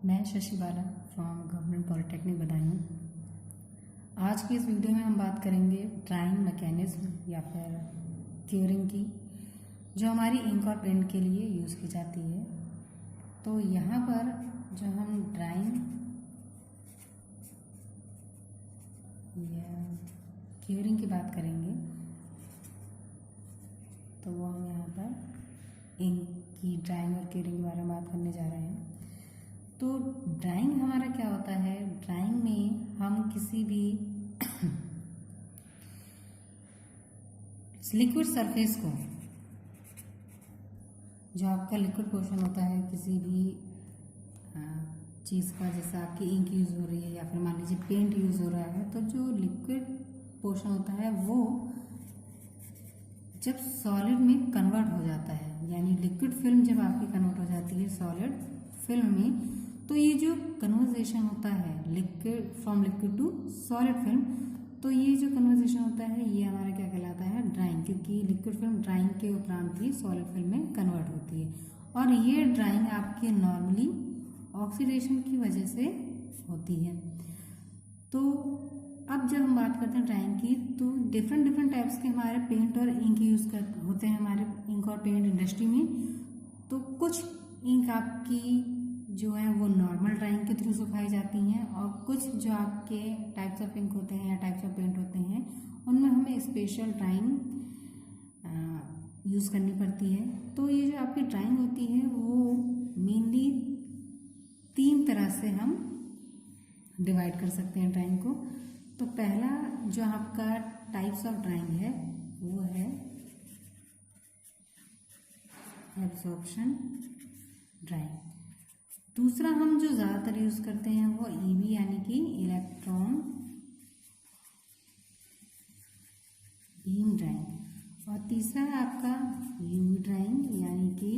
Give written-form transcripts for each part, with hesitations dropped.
मैं शशि बाला from government polytechnic Badaun. आज की इस वीडियो में हम बात करेंगे ड्राइंग मैकेनिज्म या फिर क्योरिंग की, जो हमारी इंक और प्रिंट के लिए यूज़ की जाती है। तो यहाँ पर जो हम ड्राइंग या क्योरिंग की बात करेंगे तो वो हम यहाँ पर इंक की ड्राइंग और क्योरिंग के बारे में बात करने जा रहे हैं। तो ड्राइंग हमारा क्या होता है? ड्राइंग में हम किसी भी लिक्विड सरफेस को, जो आपका लिक्विड पोर्शन होता है किसी भी चीज़ का, जैसे आपकी इंक यूज़ हो रही है या फिर मान लीजिए पेंट यूज़ हो रहा है, तो जो लिक्विड पोर्शन होता है वो जब सॉलिड में कन्वर्ट हो जाता है, यानी लिक्विड फिल्म जब आपकी कन्वर्ट हो जाती है सॉलिड फिल्म में, तो ये जो कन्वर्जेशन होता है liquid from liquid to solid film, तो ये जो कन्वर्जेशन होता है ये हमारा क्या कहलाता है? ड्राइंग। क्योंकि लिक्विड फिल्म ड्राइंग के उपरांत ही सॉलिड फिल्म में कन्वर्ट होती है और ये ड्राइंग आपके नॉर्मली ऑक्सीडेशन की वजह से होती है। तो अब जब हम बात करते हैं ड्राइंग की, तो डिफरेंट टाइप्स के हमारे पेंट और इंक यूज़ होते हैं हमारे इंक और पेंट इंडस्ट्री में। तो कुछ इंक आपकी जो है वो नॉर्मल ड्राइंग के थ्रू सुखाई जाती हैं और कुछ जो आपके टाइप्स ऑफ इंक होते हैं या टाइप्स ऑफ पेंट होते हैं उनमें हमें स्पेशल ड्राइंग यूज़ करनी पड़ती है। तो ये जो आपकी ड्राइंग होती है वो मेनली 3 तरह से हम डिवाइड कर सकते हैं ड्राइंग को। तो पहला जो आपका टाइप्स ऑफ ड्राइंग है वो है एब्जॉर्प्शन ड्राइंग। दूसरा हम जो ज़्यादातर यूज़ करते हैं वो ईवी यानी कि इलेक्ट्रॉन बीम ड्राइंग, और तीसरा है आपका यूवी ड्राइंग यानी कि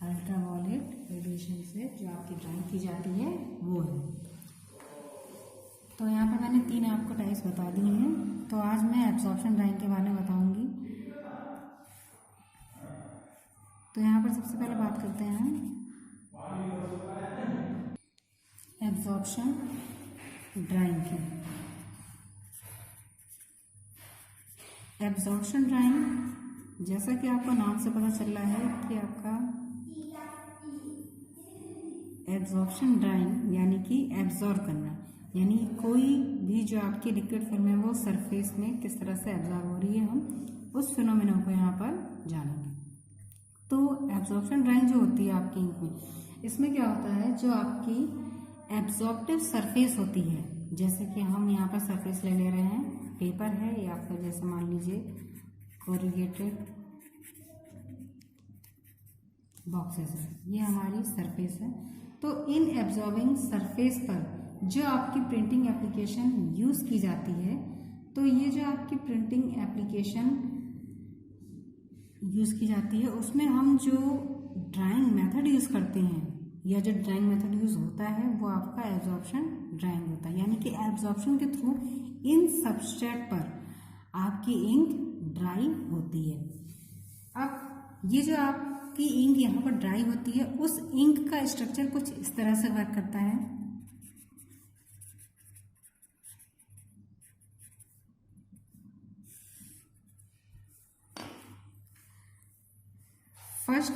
अल्ट्रावायलेट रेडिएशन से जो आपकी ड्राइंग की जाती है वो है। तो यहाँ पर मैंने 3 आपको टाइप्स बता दी हैं। तो आज मैं एब्जॉर्प्शन ड्राइंग के बारे में बताऊंगी। तो यहाँ पर सबसे पहले बात करते हैं हम एब्जॉर्प्शन ड्राइंग की। एब्जॉर्प्शन ड्राइंग, जैसा कि आपको नाम से पता चल रहा है कि आपका एब्जॉर्प्शन ड्राइंग यानी कि एब्जॉर्ब करना, यानी कोई भी जो आपकी लिक्विड फिल्म है वो सरफेस में किस तरह से एब्जॉर्ब हो रही है, हम उस फिनोमेना को यहाँ पर जानेंगे। तो एब्जॉर्प्शन ड्राइंग जो होती है आपकी इंक में, इसमें क्या होता है, जो आपकी एब्जॉर्प्टिव सरफेस होती है, जैसे कि हम यहाँ पर सरफेस ले रहे हैं, पेपर है या फिर जैसे मान लीजिए कोरिगेटेड बॉक्सेस है, ये हमारी सरफेस है। तो इन एब्जॉर्बिंग सरफेस पर जो आपकी प्रिंटिंग एप्लीकेशन यूज़ की जाती है, तो ये जो आपकी प्रिंटिंग एप्लीकेशन यूज़ की जाती है उसमें हम जो ड्राइंग मेथड यूज़ करते हैं या जो ड्राइंग मेथड यूज़ होता है वो आपका एब्जॉर्प्शन ड्राइंग होता है, यानी कि एब्जॉर्प्शन के थ्रू इन सबस्ट्रेट पर आपकी इंक ड्राई होती है। अब ये जो आपकी इंक यहाँ पर ड्राई होती है, उस इंक का स्ट्रक्चर कुछ इस तरह से वर्क करता है। फर्स्ट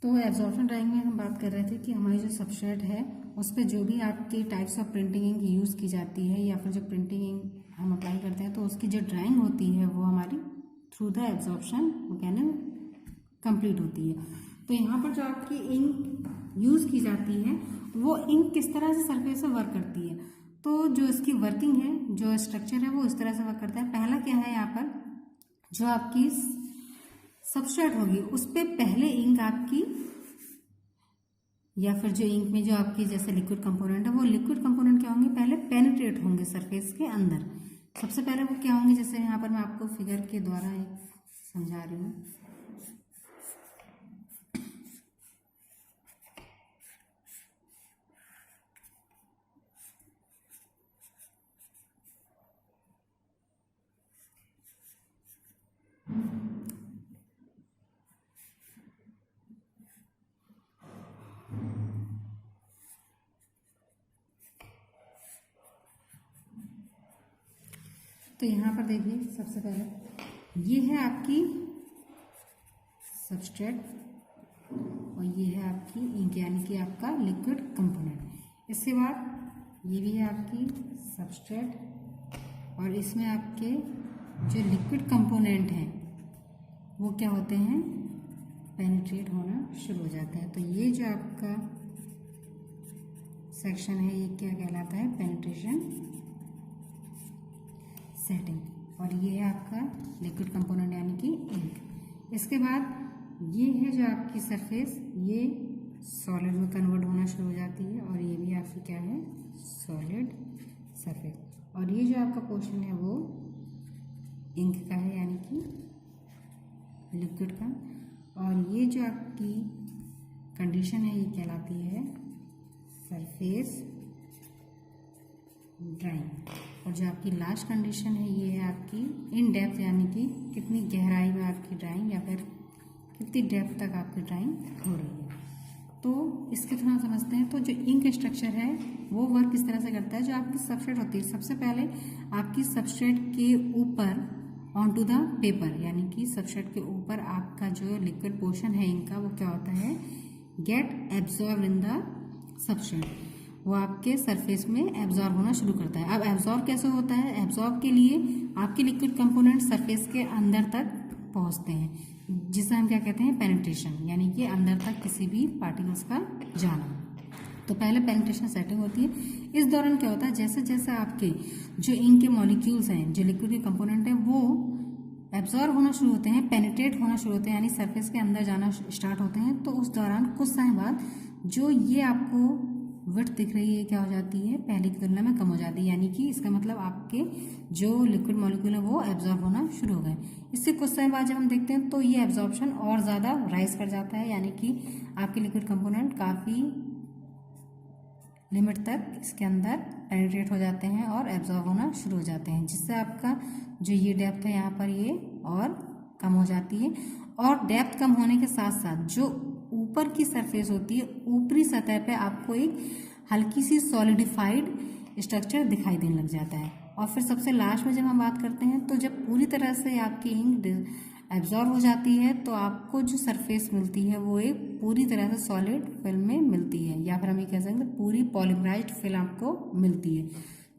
तो एब्जॉर्प्शन ड्राइंग में हम बात कर रहे थे कि हमारी जो सबस्ट्रेट है उस पर जो भी आपकी types of printing ink use की जाती है या फिर जो प्रिंटिंग इंक हम अप्लाई करते हैं, तो उसकी जो ड्राइंग होती है वो हमारी through the absorption mechanism complete होती है। तो यहाँ पर जो आपकी इंक यूज़ की जाती है वो इंक किस तरह से सरफेस से वर्क करती है, तो जो इसकी वर्किंग है, जो स्ट्रक्चर है वो इस तरह से वर्क करता है। पहला क्या है, यहाँ पर जो आपकी सबस्ट्रेट होगी उस पर पहले इंक आपकी, या फिर जो इंक में जो आपकी जैसे लिक्विड कंपोनेंट है, वो लिक्विड कंपोनेंट क्या होंगे, पहले पेनिट्रेट होंगे सरफेस के अंदर। सबसे पहले वो क्या होंगे, जैसे यहाँ पर मैं आपको फिगर के द्वारा एक समझा रही हूँ। तो यहाँ पर देखिए, सबसे पहले ये है आपकी सबस्ट्रेट और ये है आपकी इंक, यानी कि आपका लिक्विड कंपोनेंट। इसके बाद ये भी है आपकी सबस्ट्रेट और इसमें आपके जो लिक्विड कंपोनेंट हैं वो क्या होते हैं, पेनिट्रेट होना शुरू हो जाते हैं। तो ये जो आपका सेक्शन है ये क्या कहलाता है, पेनिट्रेशन सेटिंग। और ये है आपका लिक्विड कंपोनेंट यानी कि इंक। इसके बाद ये है जो आपकी सरफेस, ये सॉलिड में कन्वर्ट होना शुरू हो जाती है और ये भी आपकी क्या है, सॉलिड सरफेस। और ये जो आपका पोर्शन है वो इंक का है यानी कि लिक्विड का। और ये जो आपकी कंडीशन है ये कहलाती है सरफेस ड्राइंग। और जो आपकी लास्ट कंडीशन है ये है आपकी इन डेप्थ, यानी कि कितनी गहराई में आपकी ड्राइंग या फिर कितनी डेप्थ तक आपकी ड्राइंग हो रही है। तो इसके थोड़ा समझते हैं। तो जो इंक स्ट्रक्चर है वो वर्क किस तरह से करता है, जो आपकी सबस्ट्रेट होती है सबसे पहले आपकी सबस्ट्रेट के ऊपर ऑन टू द पेपर, यानी कि सबस्ट्रेट के ऊपर आपका जो लिक्विड पोर्शन है इंक का वो क्या होता है, get absorb in the substrate, वो आपके सरफेस में एब्जॉर्ब होना शुरू करता है। अब एब्जॉर्ब कैसे होता है, एब्जॉर्ब के लिए आपके लिक्विड कंपोनेंट सरफेस के अंदर तक पहुंचते हैं, जिसे हम क्या कहते हैं, पेनिट्रेशन, यानी कि अंदर तक किसी भी पार्टिकल्स का जाना। तो पहले पेनिट्रेशन सेटिंग होती है। इस दौरान क्या होता है, जैसे जैसे आपके जो इंक के मॉलिक्यूल्स हैं, जो लिक्विड के कंपोनेंट हैं, वो एब्जॉर्ब होना शुरू होते हैं, पेनिट्रेट होना शुरू होते हैं, यानी सरफेस के अंदर जाना स्टार्ट होते हैं। तो उस दौरान कुछ समय बाद जो ये आपको विड्थ दिख रही है क्या हो जाती है, पहले की तुलना में कम हो जाती है, यानी कि इसका मतलब आपके जो लिक्विड मॉलिक्यूल है वो एब्जॉर्ब होना शुरू हो गए। इससे कुछ समय बाद जब हम देखते हैं तो ये एब्जॉर्प्शन और ज़्यादा राइज कर जाता है, यानी कि आपके लिक्विड कंपोनेंट काफ़ी लिमिट तक इसके अंदर पेनिट्रेट हो जाते हैं और एब्जॉर्ब होना शुरू हो जाते हैं, जिससे आपका जो ये डेप्थ है यहाँ पर ये और कम हो जाती है। और डेप्थ कम होने के साथ साथ जो ऊपर की सरफेस होती है, ऊपरी सतह पे आपको एक हल्की सी सॉलिडिफाइड स्ट्रक्चर दिखाई देने लग जाता है। और फिर सबसे लास्ट में जब हम बात करते हैं तो जब पूरी तरह से आपकी इंक एब्जॉर्ब हो जाती है तो आपको जो सरफेस मिलती है वो एक पूरी तरह से सॉलिड फिल्म में मिलती है, या फिर हम ये कह सकते हैं पूरी पॉलीमराइज्ड फिल्म आपको मिलती है।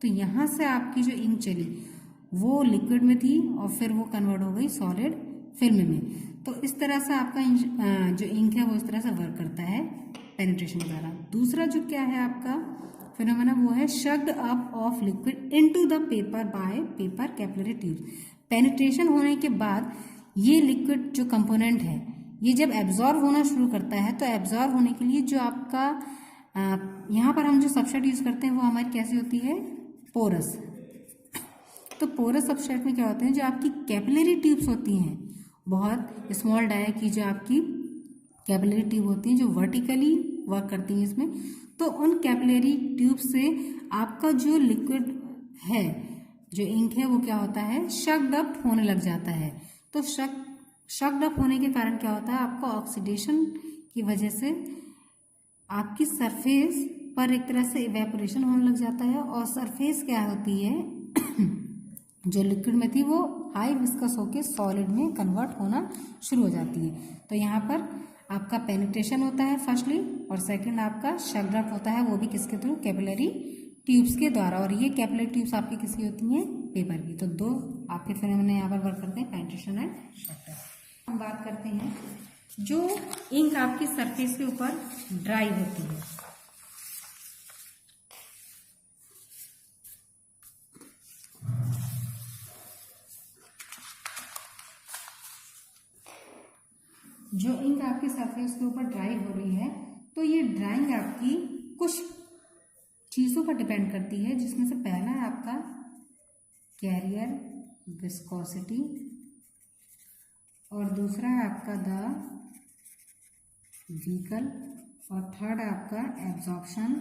तो यहाँ से आपकी जो इंक चली वो लिक्विड में थी और फिर वो कन्वर्ट हो गई सॉलिड फिल्म में। तो इस तरह से आपका जो इंक है वो इस तरह से वर्क करता है पेनिट्रेशन के द्वारा। दूसरा जो क्या है आपका फिनोमेना वो है sucked up of liquid into the paper by paper capillary tubes. Penetration होने के बाद ये लिक्विड जो कंपोनेंट है ये जब एब्जॉर्ब होना शुरू करता है तो एब्जॉर्ब होने के लिए जो आपका यहाँ पर हम जो सबस्ट्रेट यूज करते हैं वो हमारी कैसी होती है, पोरस। तो पोरस सबस्ट्रेट में क्या होते हैं, जो आपकी कैपिलरी ट्यूब्स होती हैं, बहुत स्मॉल डाया की जो आपकी कैपिलरी ट्यूब होती हैं जो वर्टिकली वर्क करती हैं इसमें, तो उन कैपिलरी ट्यूब से आपका जो लिक्विड है, जो इंक है, वो क्या होता है, शक्ड अप होने लग जाता है। तो शक्ड अप होने के कारण क्या होता है, आपको ऑक्सीडेशन की वजह से आपकी सरफेस पर एक तरह से इवेपोरेशन होने लग जाता है और सरफेस क्या होती है जो लिक्विड में थी वो हाई विस्कस होकर सॉलिड में कन्वर्ट होना शुरू हो जाती है। तो यहाँ पर आपका पेनिट्रेशन होता है फर्स्टली, और सेकंड आपका शक्ड अप होता है, वो भी किसके थ्रू, कैपिलरी ट्यूब्स के द्वारा। और ये कैपिलरी ट्यूब्स आपकी किसकी होती हैं, पेपर की। तो दो आपके फिनोमेना यहाँ पर वर्क करते हैं, पेनिट्रेशन एंड शक्ड अप। हम बात करते हैं जो इंक आपकी सरफेस के ऊपर ड्राई होती है। जो इंक आपकी सरफेस के ऊपर ड्राई हो रही है, तो ये ड्राइंग आपकी कुछ चीज़ों पर डिपेंड करती है, जिसमें से पहला है आपका कैरियर विस्कोसिटी और दूसरा है आपका द व्हीकल और थर्ड है आपका absorption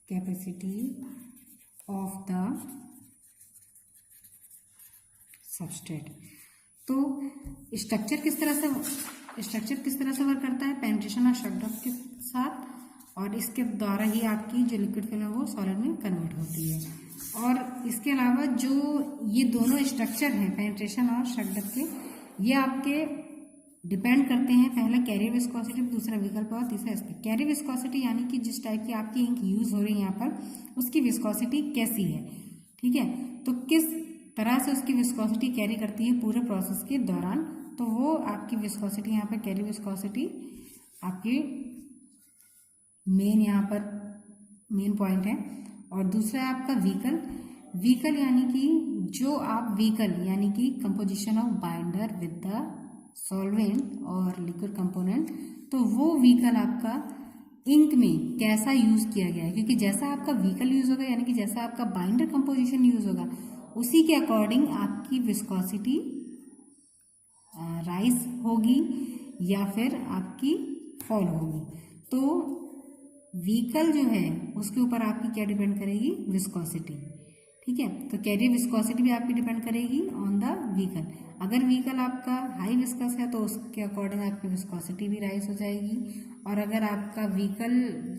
capacity of the substrate. तो स्ट्रक्चर किस तरह से वर्क करता है, पेनिट्रेशन और शॉक के साथ, और इसके द्वारा ही आपकी जो लिक्विड फिल्म है वो सॉलिड में कन्वर्ट होती है। और इसके अलावा जो ये दोनों स्ट्रक्चर हैं पेनिट्रेशन और शॉक के, ये आपके डिपेंड करते हैं पहला कैरियर विस्कोसिटी, दूसरा विकल्प और तीसरा इस पर। कैरियर विस्कोसिटी यानी कि जिस टाइप की आपकी इंक यूज हो रही है यहाँ पर, उसकी विस्कोसिटी कैसी है, ठीक है, तो किस तरह से उसकी विस्कोसिटी कैरी करती है पूरे प्रोसेस के दौरान, तो वो आपकी विस्कोसिटी यहाँ पर कैरी विस्कोसिटी आपकी यहाँ पर मेन पॉइंट है। और दूसरा है आपका व्हीकल यानी कि जो आप व्हीकल यानी कि composition of binder with the solvent और लिक्विड कंपोनेंट, तो वो व्हीकल आपका इंक में कैसा यूज किया गया है, क्योंकि जैसा आपका व्हीकल यूज होगा यानी कि जैसा आपका बाइंडर कंपोजिशन यूज होगा, उसी के अकॉर्डिंग आपकी विस्कोसिटी राइज होगी या फिर आपकी फॉल होगी। तो व्हीकल जो है उसके ऊपर आपकी क्या डिपेंड करेगी, विस्कोसिटी, ठीक है। तो कैरियर विस्कोसिटी भी आपकी डिपेंड करेगी ऑन द व्हीकल। अगर व्हीकल आपका हाई विस्कस है तो उसके अकॉर्डिंग आपकी विस्कोसिटी भी राइज हो जाएगी, और अगर आपका व्हीकल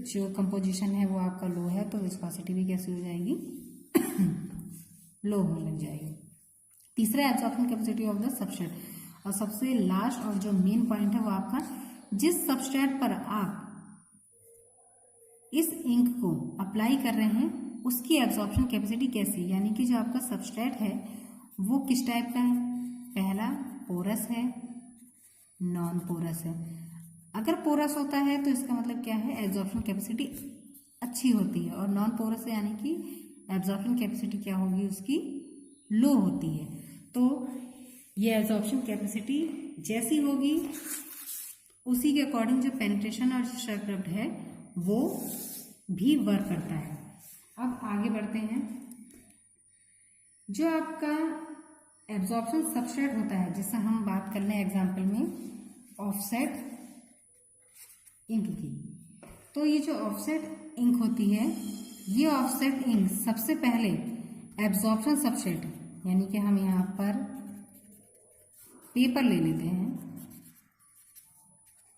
जो कंपोजिशन है वो आपका लो है तो विस्कोसिटी भी कैसी हो जाएगी, लो होने लग जाएगी। तीसरा absorption capacity of the substrate, और सबसे लास्ट और जो मेन पॉइंट है वो आपका जिस सबस्ट्रेट पर आप इस इंक को अप्लाई कर रहे हैं उसकी एब्जॉर्प्शन कैपेसिटी कैसी है, यानी कि जो आपका सबस्ट्रेट है वो किस टाइप का है, पहला पोरस है, नॉन पोरस है। अगर पोरस होता है तो इसका मतलब क्या है, एब्जॉर्प्शन कैपेसिटी अच्छी होती है, और नॉन पोरस है यानी कि एब्जॉर्प्शन कैपेसिटी क्या होगी, उसकी लो होती है। तो ये एब्जॉर्प्शन कैपेसिटी जैसी होगी उसी के अकॉर्डिंग जो पेनिट्रेशन और शॉक है वो भी वर्क करता है। अब आगे बढ़ते हैं। जो आपका एब्जॉर्प्शन सबस्ट्रेट होता है, जिससे हम बात कर लें एग्जाम्पल में ऑफसेट इंक की, तो ये जो ऑफसेट इंक होती है, ये ऑफसेट इंक सबसे पहले एब्जॉर्प्शन सबस्ट्रेट, यानी कि हम यहाँ पर पेपर ले लेते हैं,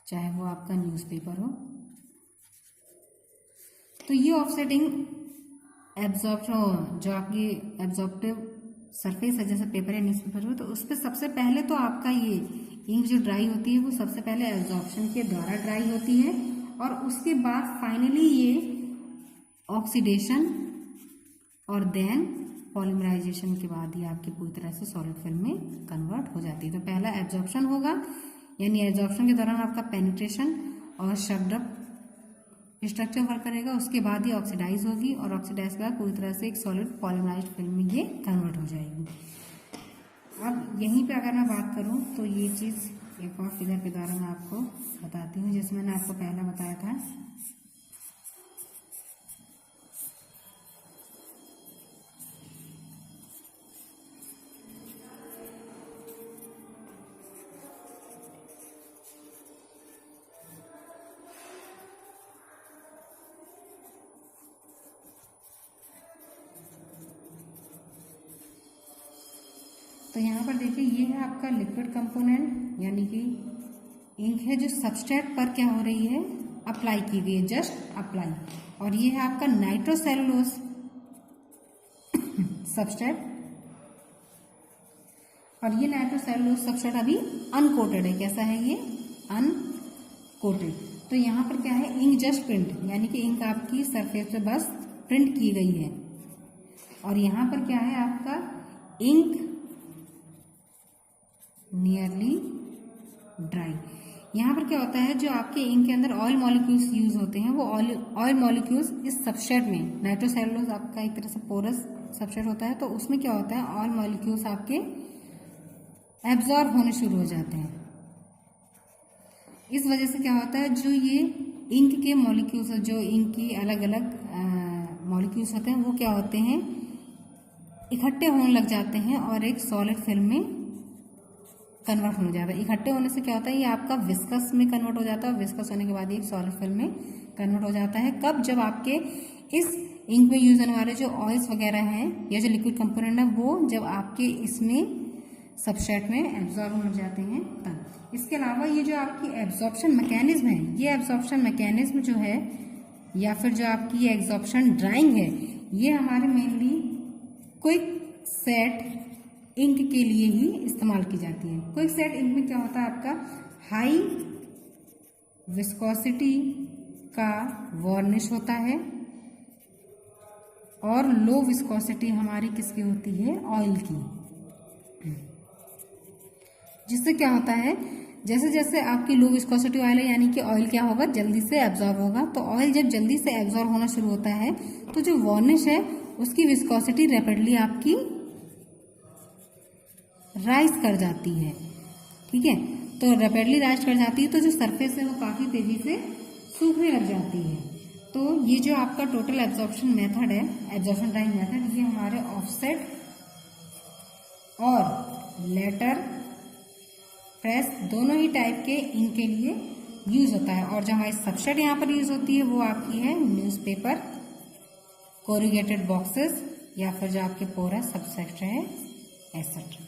चाहे वो आपका न्यूज़पेपर हो, तो ये ऑफसेटिंग एब्जॉर्प्शन जो आपकी एब्जॉर्प्टिव सरफेस है, जैसे पेपर या न्यूज़पेपर हो, तो उस पर सबसे पहले तो आपका ये इंक जो ड्राई होती है वो सबसे पहले एब्जॉर्प्शन के द्वारा ड्राई होती है, और उसके बाद फाइनली ये ऑक्सीडेशन और देन पॉलीमराइजेशन के बाद ही आपकी पूरी तरह से सॉलिड फिल्म में कन्वर्ट हो जाती है। तो पहला एब्जॉर्प्शन होगा, यानी एब्जॉर्प्शन के दौरान आपका पेनिट्रेशन और शब्ड स्ट्रक्चर वर्क करेगा, उसके बाद ही ऑक्सीडाइज होगी, और ऑक्सीडाइज के बाद पूरी तरह से एक सॉलिड पॉलीमराइज्ड फिल्म में ये कन्वर्ट हो जाएगी। अब यहीं पे अगर मैं बात करूं तो ये चीज़ एक और फिगर के द्वारा मैं आपको बताती हूँ, जिसमें मैंने आपको पहला बताया था। तो यहाँ पर देखिए ये है आपका लिक्विड कंपोनेंट, यानी कि इंक है जो सबस्ट्रेट पर क्या हो रही है, अप्लाई की गई है, जस्ट अप्लाई। और ये है आपका नाइट्रोसेलुलोज सबस्ट्रेट, और ये नाइट्रोसेलुलोज सबस्ट्रेट अभी अनकोटेड है। कैसा है ये, अनकोटेड। तो यहाँ पर क्या है, इंक जस्ट प्रिंट, यानी कि इंक आपकी सरफेस पे बस प्रिंट की गई है। और यहाँ पर क्या है आपका इंक नियरली ड्राई। यहाँ पर क्या होता है, जो आपके इंक के अंदर ऑयल मॉलिक्यूल्स यूज होते हैं वो ऑयल मॉलिक्यूल्स इस सबस्ट्रेट में, नाइट्रोसेलुलोज आपका एक तरह से पोरस सबस्ट्रेट होता है, तो उसमें क्या होता है ऑयल मॉलिक्यूल्स आपके एब्जॉर्ब होने शुरू हो जाते हैं। इस वजह से क्या होता है, जो ये इंक के मॉलिक्यूल्स, जो इंक की अलग अलग मॉलिक्यूल्स होते हैं वो क्या होते हैं, इकट्ठे होने लग जाते हैं और एक सॉलिड फिल्म में कन्वर्ट हो जाता है। इकट्ठे होने से क्या होता है, ये आपका विस्कस में कन्वर्ट हो जाता है और विस्कस होने के बाद ये एक सॉलिड फिल्म में कन्वर्ट हो जाता है। कब, जब आपके इस इंक में यूज होने वाले जो ऑयल्स वगैरह हैं या जो लिक्विड कंपोनेंट है वो जब आपके इसमें सबस्ट्रेट में एब्जॉर्ब हो जाते हैं तब। इसके अलावा ये जो आपकी एब्जॉर्प्शन मैकेनिज्म है, ये एब्जॉर्प्शन मैकेनिज्म जो है या फिर जो आपकी ये एब्जॉर्प्शन ड्राइंग है, ये हमारे मेनली क्विक सेट इंक के लिए ही इस्तेमाल की जाती है। क्विक सेट इंक में क्या होता है, आपका हाई विस्कोसिटी का वार्निश होता है और लो विस्कोसिटी हमारी किसकी होती है, ऑयल की। जिससे क्या होता है, जैसे जैसे आपकी लो विस्कोसिटी ऑयल है, यानी कि ऑयल क्या होगा, जल्दी से एब्जॉर्ब होगा। तो ऑयल जब जल्दी से एब्जॉर्ब होना शुरू होता है तो जो वार्निश है उसकी विस्कोसिटी रैपिडली आपकी राइज कर जाती है। ठीक है, तो रैपिडली राइज कर जाती है तो जो सरफेस है वो काफी तेजी से सूखने लग जाती है। तो ये जो आपका टोटल एब्जॉर्प्शन मेथड है, एब्जॉर्प्शन ड्राइंग मेथड, ये हमारे ऑफसेट और लेटर प्रेस दोनों ही टाइप के इंक के लिए यूज होता है। और जो हमारी सबस्ट्रेट यहाँ पर यूज होती है वो आपकी है न्यूज़पेपर, कोरुगेटेड बॉक्सेस या फिर जो आपके पोरस सबस्ट्रेट है, एसेट्रा।